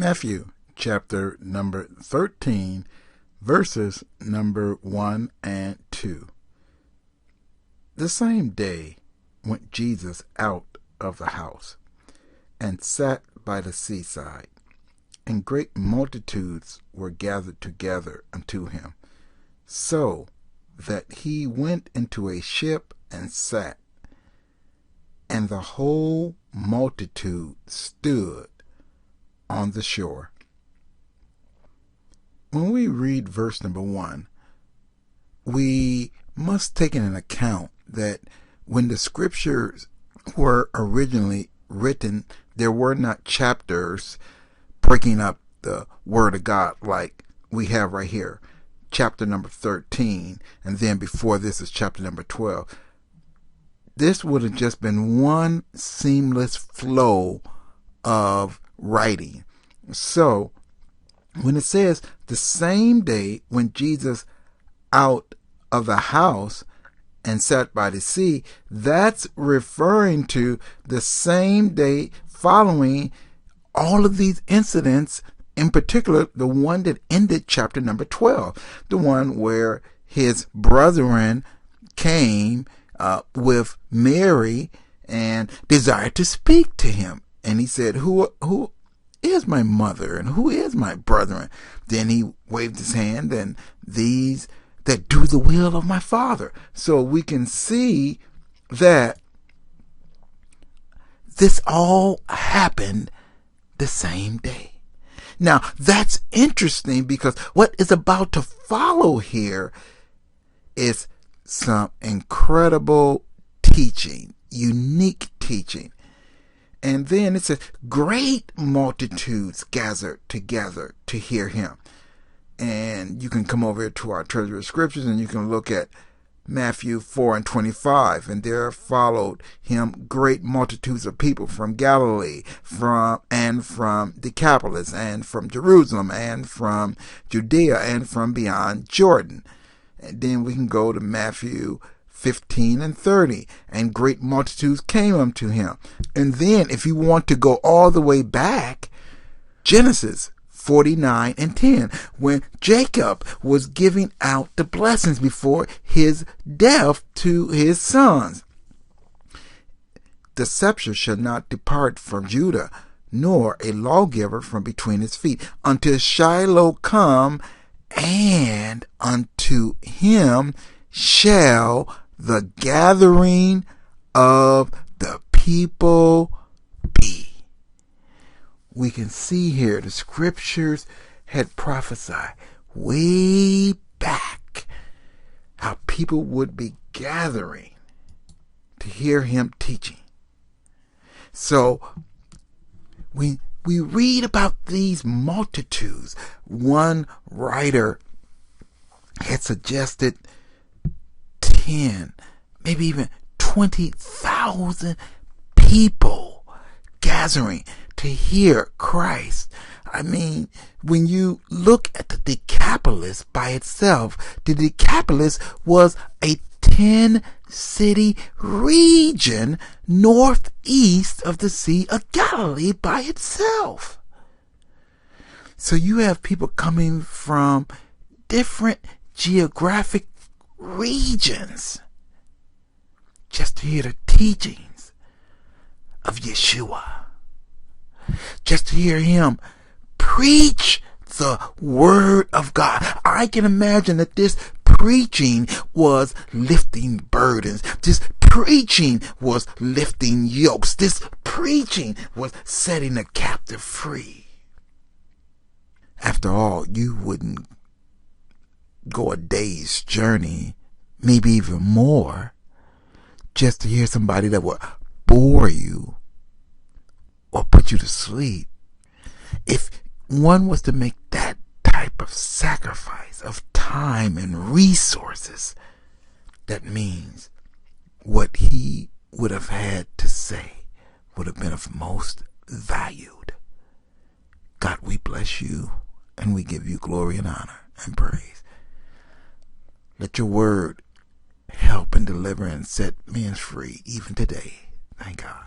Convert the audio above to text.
Matthew chapter number 13, verses number 1 and 2. The same day went Jesus out of the house, and sat by the seaside, and great multitudes were gathered together unto him, so that he went into a ship and sat, and the whole multitude stood on the shore. When we read verse number 1, we must take into account that when the scriptures were originally written, there were not chapters breaking up the word of God like we have right here. Chapter number 13, and then before this is chapter number 12. This would have just been one seamless flow of writing. So when it says the same day when Jesus out of the house and sat by the sea, that's referring to the same day following all of these incidents, in particular the one that ended chapter number 12, the one where his brethren came with Mary and desired to speak to him. And he said, who is my mother and who is my brethren? Then he waved his hand, and these that do the will of my Father. So we can see that this all happened the same day. Now, that's interesting because what is about to follow here is some incredible teaching, unique teaching. And then it says, great multitudes gathered together to hear him. And you can come over to our treasury of scriptures and you can look at Matthew 4 and 25. And there followed him great multitudes of people from Galilee, from Decapolis, and from Jerusalem, and from Judea, and from beyond Jordan. And then we can go to Matthew 15 and 30, and great multitudes came unto him. And then if you want to go all the way back, Genesis 49 and 10, when Jacob was giving out the blessings before his death to his sons. The scepter shall not depart from Judah, nor a lawgiver from between his feet, until Shiloh come, and unto him shall the gathering of the people be. We can see here the scriptures had prophesied way back how people would be gathering to hear him teaching. So we read about these multitudes. One writer had suggested 10, maybe even 20,000 people gathering to hear Christ. I mean, when you look at the Decapolis by itself, the Decapolis was a 10-city region northeast of the Sea of Galilee by itself. So you have people coming from different geographic regions just to hear the teachings of Yeshua, just to hear him preach the word of God. I can imagine that this preaching was lifting burdens. This preaching was lifting yokes. This preaching was setting the captive free. After all, you wouldn't go a day's journey, maybe even more, just to hear somebody that would bore you or put you to sleep. If one was to make that type of sacrifice of time and resources, that means what he would have had to say would have been of most valued. God, we bless you and we give you glory and honor and praise. Let your word help and deliver and set men free even today. Thank God.